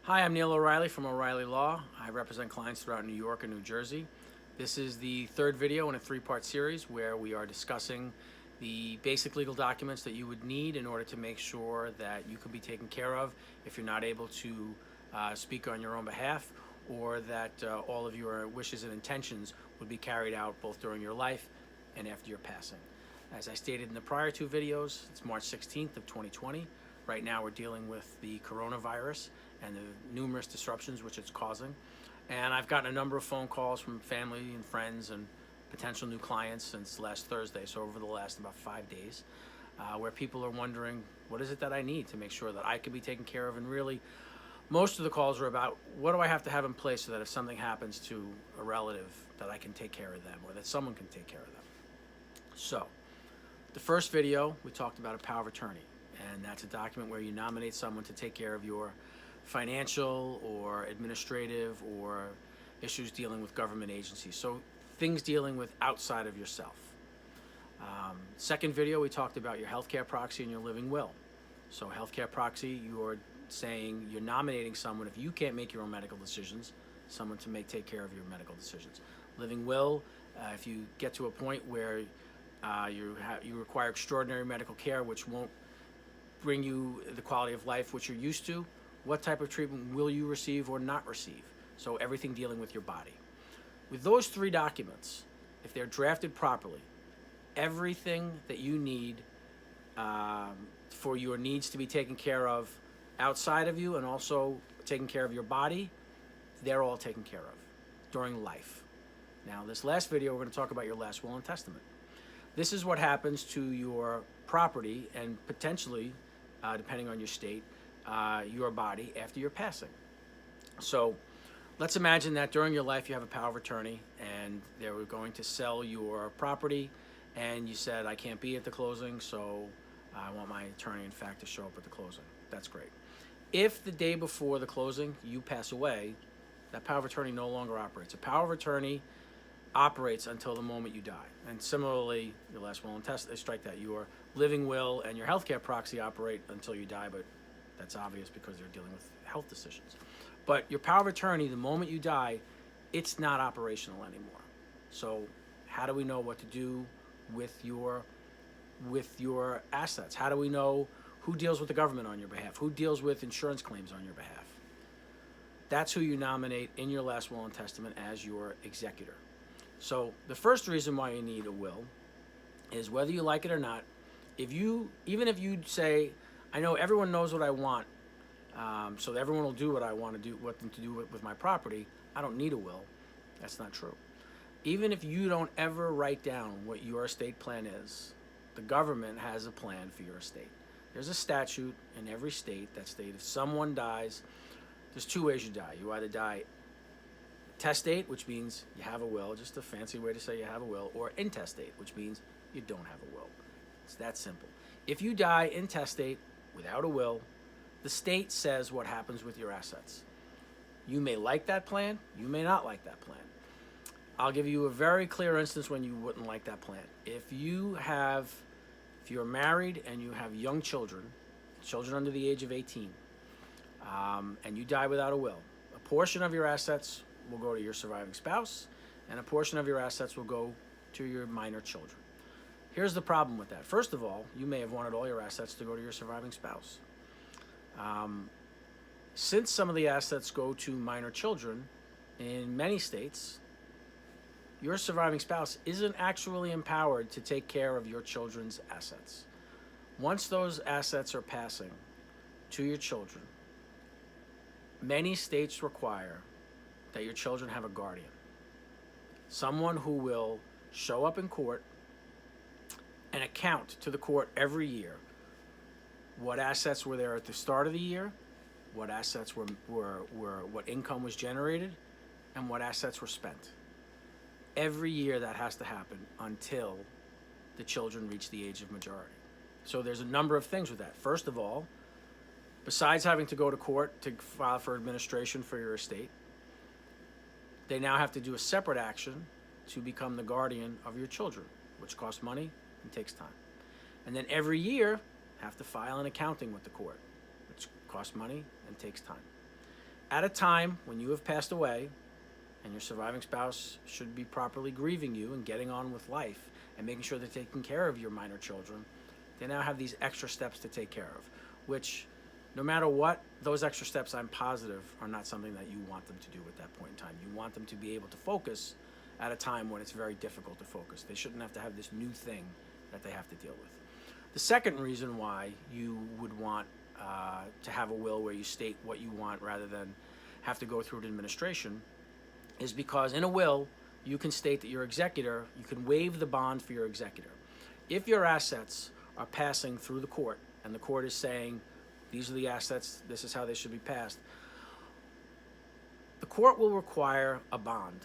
Hi, I'm Neil O'Reilly from O'Reilly Law. I represent clients throughout New York and New Jersey. This is the third video in a three-part series where we are discussing the basic legal documents that you would need in order to make sure that you can be taken care of if you're not able to speak on your own behalf, or that all of your wishes and intentions would be carried out both during your life and after your passing. As I stated in the prior two videos, it's March 16th of 2020. Right now we're dealing with the coronavirus and the numerous disruptions which it's causing. And I've gotten a number of phone calls from family and friends and potential new clients since last Thursday, so over the last about 5 days, where people are wondering, what is it that I need to make sure that I can be taken care of? And really, most of the calls are about, what do I have to have in place so that if something happens to a relative, that I can take care of them, or that someone can take care of them. So, the first video, we talked about a power of attorney, and that's a document where you nominate someone to take care of your financial or administrative or issues dealing with government agencies. So things dealing with outside of yourself. Second video, we talked about your healthcare proxy and your living will. So healthcare proxy, you're saying you're nominating someone, if you can't make your own medical decisions, someone to take care of your medical decisions. Living will, if you get to a point where you require extraordinary medical care which won't bring you the quality of life which you're used to, what type of treatment will you receive or not receive? So everything dealing with your body. With those three documents, if they're drafted properly, everything that you need for your needs to be taken care of outside of you and also taking care of your body, they're all taken care of during life. Now, this last video, we're going to talk about your last will and testament. This is what happens to your property and potentially, depending on your state, your body after your passing. So let's imagine that during your life you have a power of attorney and they were going to sell your property, and you said, I can't be at the closing, so I want my attorney, in fact, to show up at the closing. That's great. If the day before the closing you pass away, that power of attorney no longer operates. A power of attorney operates until the moment you die. And similarly, your last will and testament, strike that. Your living will and your healthcare proxy operate until you die, but that's obvious because they're dealing with health decisions. But your power of attorney, the moment you die, it's not operational anymore. So how do we know what to do with your assets? How do we know who deals with the government on your behalf? Who deals with insurance claims on your behalf? That's who you nominate in your last will and testament as your executor. So the first reason why you need a will is, whether you like it or not, even if you say, I know everyone knows what I want, so everyone will do what I want to do, what them to do with my property, I don't need a will. That's not true. Even if you don't ever write down what your estate plan is, the government has a plan for your estate. There's a statute in every state that states if someone dies, there's two ways you die. You either die testate, which means you have a will, just a fancy way to say you have a will, or intestate, which means you don't have a will. It's that simple. If you die intestate without a will, the state says what happens with your assets. You may like that plan, you may not like that plan. I'll give you a very clear instance when you wouldn't like that plan. If you're married and you have young children under the age of 18, and you die without a will, a portion of your assets will go to your surviving spouse, and a portion of your assets will go to your minor children. Here's the problem with that. First of all, you may have wanted all your assets to go to your surviving spouse. Since some of the assets go to minor children, in many states, your surviving spouse isn't actually empowered to take care of your children's assets. Once those assets are passing to your children, many states require that your children have a guardian, someone who will show up in court and account to the court every year what assets were there at the start of the year, what assets were what income was generated, and what assets were spent. Every year that has to happen until the children reach the age of majority. So there's a number of things with that. First of all, besides having to go to court to file for administration for your estate, they now have to do a separate action to become the guardian of your children, which costs money and takes time. And then every year have to file an accounting with the court, which costs money and takes time. at a time when you have passed away and your surviving spouse should be properly grieving you and getting on with life and making sure they're taking care of your minor children, they now have these extra steps to take care of, which no matter what, those extra steps, I'm positive, are not something that you want them to do at that point in time. You want them to be able to focus at a time when it's very difficult to focus. They shouldn't have to have this new thing that they have to deal with. The second reason why you would want to have a will where you state what you want rather than have to go through an administration is because in a will, you can state that your executor, you can waive the bond for your executor. If your assets are passing through the court and the court is saying, these are the assets, this is how they should be passed, the court will require a bond,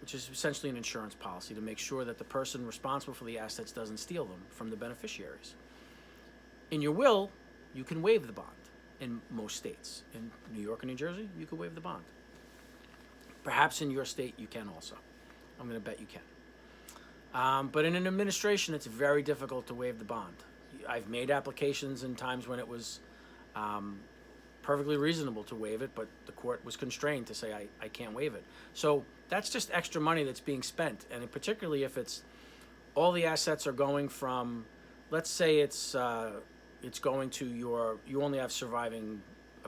which is essentially an insurance policy to make sure that the person responsible for the assets doesn't steal them from the beneficiaries. In your will, you can waive the bond in most states. In New York and New Jersey, you can waive the bond. Perhaps in your state, you can also. I'm going to bet you can. But in an administration, it's very difficult to waive the bond. I've made applications in times when it was perfectly reasonable to waive it, but the court was constrained to say, I can't waive it. So that's just extra money that's being spent, and particularly if it's all the assets are going from, let's say it's going to you only have surviving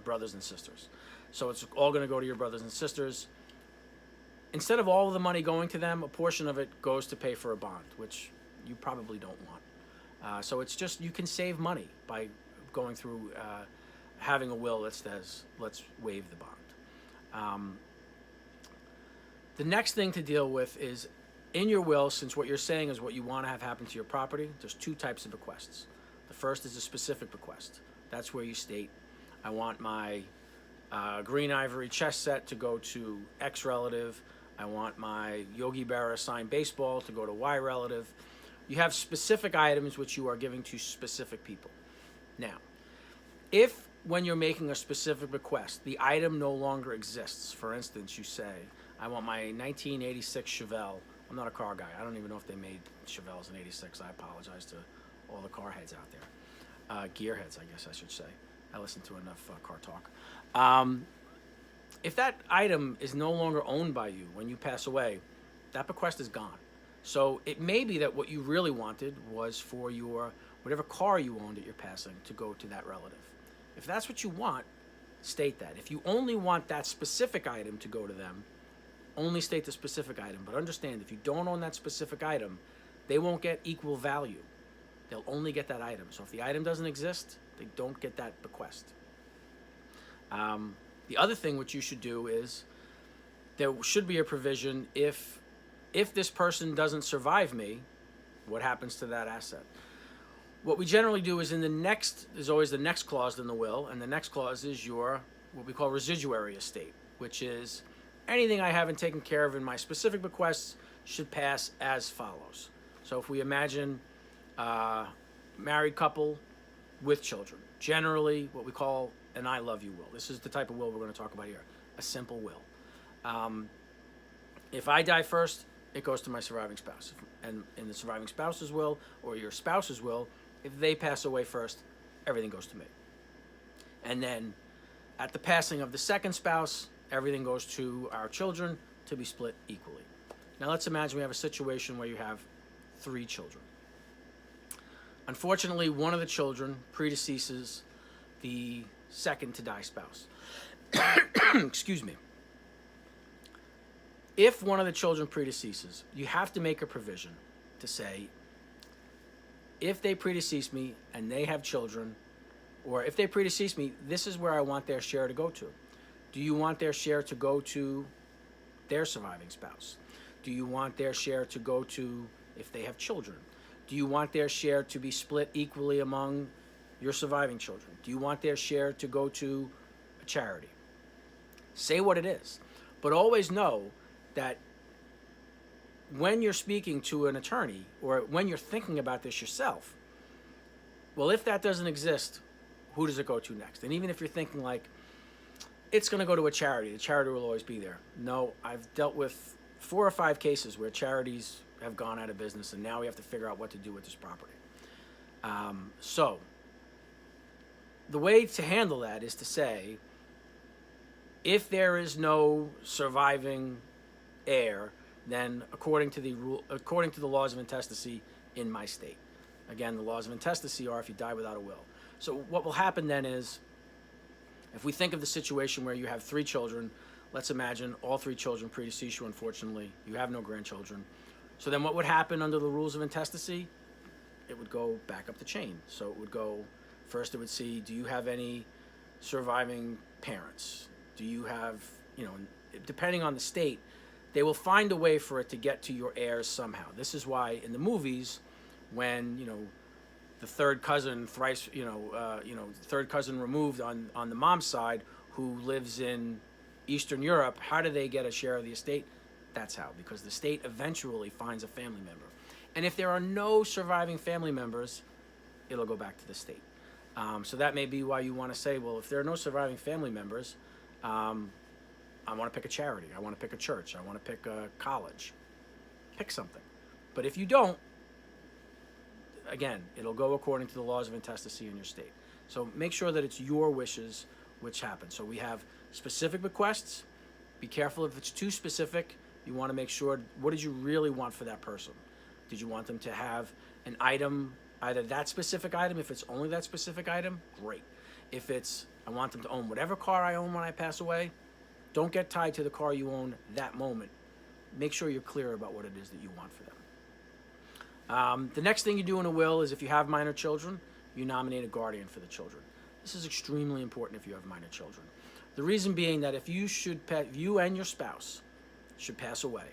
brothers and sisters. So it's all going to go to your brothers and sisters. Instead of all of the money going to them, a portion of it goes to pay for a bond, which you probably don't want. So it's just, you can save money by going through having a will that says, let's waive the bond. The next thing to deal with is, in your will, since what you're saying is what you want to have happen to your property, there's two types of bequests. The first is a specific bequest. That's where you state, I want my green ivory chess set to go to X relative. I want my Yogi Berra signed baseball to go to Y relative. You have specific items which you are giving to specific people. Now, if when you're making a specific bequest, the item no longer exists, for instance, you say, I want my 1986 Chevelle. I'm not a car guy. I don't even know if they made Chevelles in 86. I apologize to all the car heads out there. Gearheads, I guess I should say. I listen to enough car talk. If that item is no longer owned by you when you pass away, that bequest is gone. So it may be that what you really wanted was for your whatever car you owned at your passing to go to that relative. If that's what you want, state that. If you only want that specific item to go to them, only state the specific item. But understand, if you don't own that specific item, they won't get equal value. They'll only get that item. So if the item doesn't exist, they don't get that bequest. The other thing which you should do is, there should be a provision if this person doesn't survive me, what happens to that asset? What we generally do is there's always the next clause in the will, and the next clause is your, what we call residuary estate, which is anything I haven't taken care of in my specific bequests should pass as follows. So if we imagine married couple with children, generally what we call an I love you will. This is the type of will we're going to talk about here, a simple will. If I die first, it goes to my surviving spouse. And in the surviving spouse's will, or your spouse's will, if they pass away first, everything goes to me. And then at the passing of the second spouse, everything goes to our children to be split equally. Now let's imagine we have a situation where you have 3 children. Unfortunately, one of the children predeceases the second to die spouse. Excuse me. If one of the children predeceases, you have to make a provision to say, if they predecease me and they have children, or if they predecease me, this is where I want their share to go to. Do you want their share to go to their surviving spouse? Do you want their share to go to if they have children? Do you want their share to be split equally among your surviving children? Do you want their share to go to a charity? Say what it is, but always know that when you're speaking to an attorney or when you're thinking about this yourself, well, if that doesn't exist, who does it go to next? And even if you're thinking like, it's going to go to a charity, the charity will always be there. No, I've dealt with 4 or 5 cases where charities have gone out of business and now we have to figure out what to do with this property. So the way to handle that is to say, If there is no surviving heir, then according to the laws of intestacy in my state, again, the laws of intestacy are if you die without a will. So what will happen then is, if we think of the situation where you have 3 children, let's imagine all 3 children predecease you, unfortunately, you have no grandchildren. So then what would happen under the rules of intestacy? It would go back up the chain. So it would go, first it would see, do you have any surviving parents? Do you have, depending on the state, they will find a way for it to get to your heirs somehow. This is why in the movies, when, the third cousin third cousin removed on the mom's side, who lives in Eastern Europe, how do they get a share of the estate? That's how, because the state eventually finds a family member. And if there are no surviving family members, it'll go back to the state. So that may be why you want to say, well, if there are no surviving family members, I want to pick a charity, I want to pick a church, I want to pick a college. Pick something. But if you don't, again, it'll go according to the laws of intestacy in your state. So make sure that it's your wishes which happen. So we have specific bequests. Be careful if it's too specific. You want to make sure, what did you really want for that person? Did you want them to have an item, either that specific item? If it's only that specific item, great. If it's, I want them to own whatever car I own when I pass away, don't get tied to the car you own that moment. Make sure you're clear about what it is that you want for them. The next thing you do in a will is, if you have minor children, you nominate a guardian for the children. This is extremely important if you have minor children. The reason being that if you and your spouse should pass away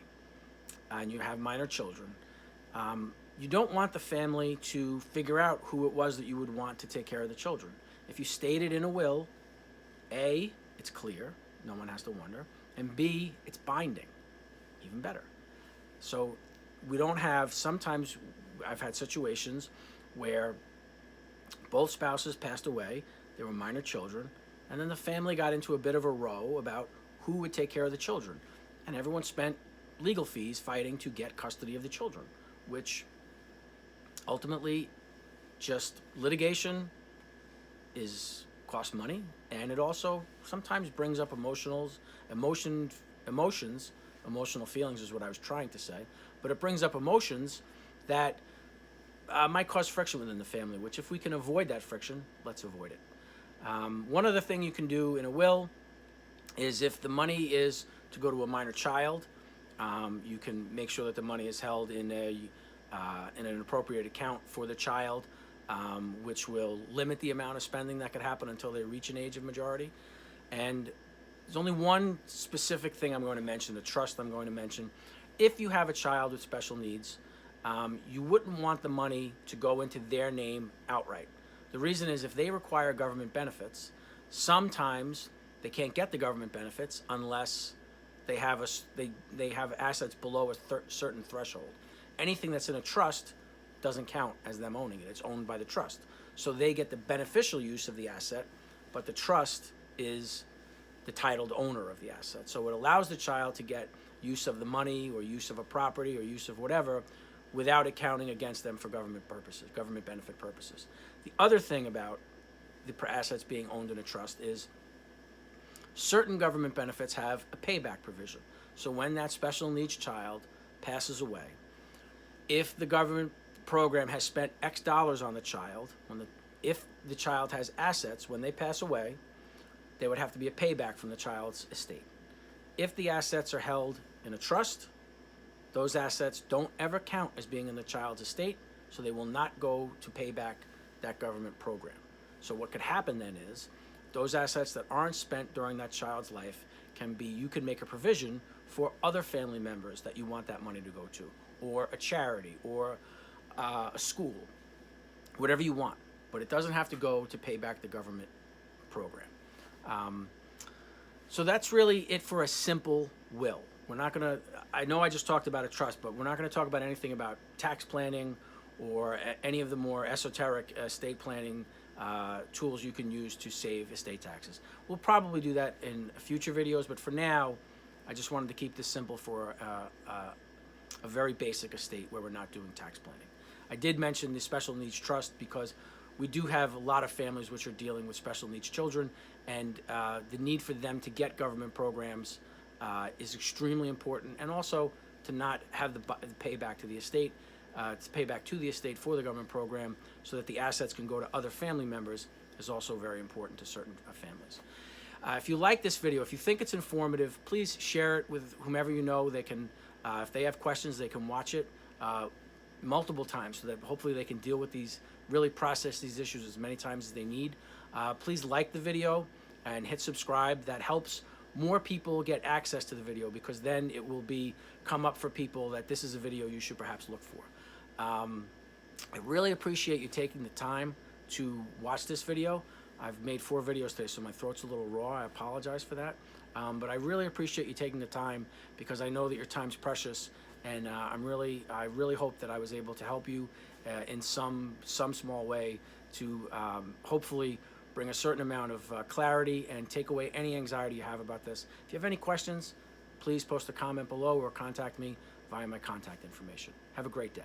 and you have minor children, you don't want the family to figure out who it was that you would want to take care of the children. If you state it in a will, A, it's clear, no one has to wonder, and B, it's binding, even better. So we don't have, sometimes I've had situations where both spouses passed away, there were minor children, and then the family got into a bit of a row about who would take care of the children. And everyone spent legal fees fighting to get custody of the children, which ultimately, just litigation costs money, and it also sometimes brings up emotional feelings is what I was trying to say, but it brings up emotions that might cause friction within the family, which if we can avoid that friction, let's avoid it. One other thing you can do in a will is, if the money is to go to a minor child, you can make sure that the money is held in an appropriate account for the child, which will limit the amount of spending that could happen until they reach an age of majority. And there's only one specific thing I'm going to mention, the trust I'm going to mention. If you have a child with special needs, you wouldn't want the money to go into their name outright. The reason is, if they require government benefits, sometimes they can't get the government benefits unless they have assets below a certain threshold. Anything that's in a trust doesn't count as them owning it. It's owned by the trust. So they get the beneficial use of the asset, but the trust is the titled owner of the asset. So it allows the child to get use of the money or use of a property or use of whatever without it counting against them for government purposes, government benefit purposes. The other thing about the assets being owned in a trust is, certain government benefits have a payback provision. So when that special needs child passes away, if the government program has spent X dollars on the child, if the child has assets when they pass away, there would have to be a payback from the child's estate. If the assets are held in a trust, those assets don't ever count as being in the child's estate, so they will not go to pay back that government program. So what could happen then is, those assets that aren't spent during that child's life you can make a provision for other family members that you want that money to go to, or a charity, or a school, whatever you want. But it doesn't have to go to pay back the government program. So that's really it for a simple will. We're not going to, I know I just talked about a trust, but we're not going to talk about anything about tax planning or any of the more esoteric estate planning tools you can use to save estate taxes. We'll probably do that in future videos, but for now, I just wanted to keep this simple for a very basic estate where we're not doing tax planning. I did mention the special needs trust because we do have a lot of families which are dealing with special needs children, and the need for them to get government programs is extremely important, and also to not have the payback to the estate, to pay back to the estate for the government program so that the assets can go to other family members is also very important to certain families. If you like this video, if you think it's informative, please share it with whomever you know. They can, if they have questions, they can watch it multiple times so that hopefully they can deal with these, really process these issues as many times as they need. Please like the video and hit subscribe. That helps more people get access to the video, because then it will come up for people that this is a video you should perhaps look for. I really appreciate you taking the time to watch this video. I've made 4 videos today, so my throat's a little raw. I apologize for that. But I really appreciate you taking the time, because I know that your time's precious, and I really hope that I was able to help you in some small way to hopefully bring a certain amount of clarity and take away any anxiety you have about this. If you have any questions, please post a comment below or contact me via my contact information. Have a great day.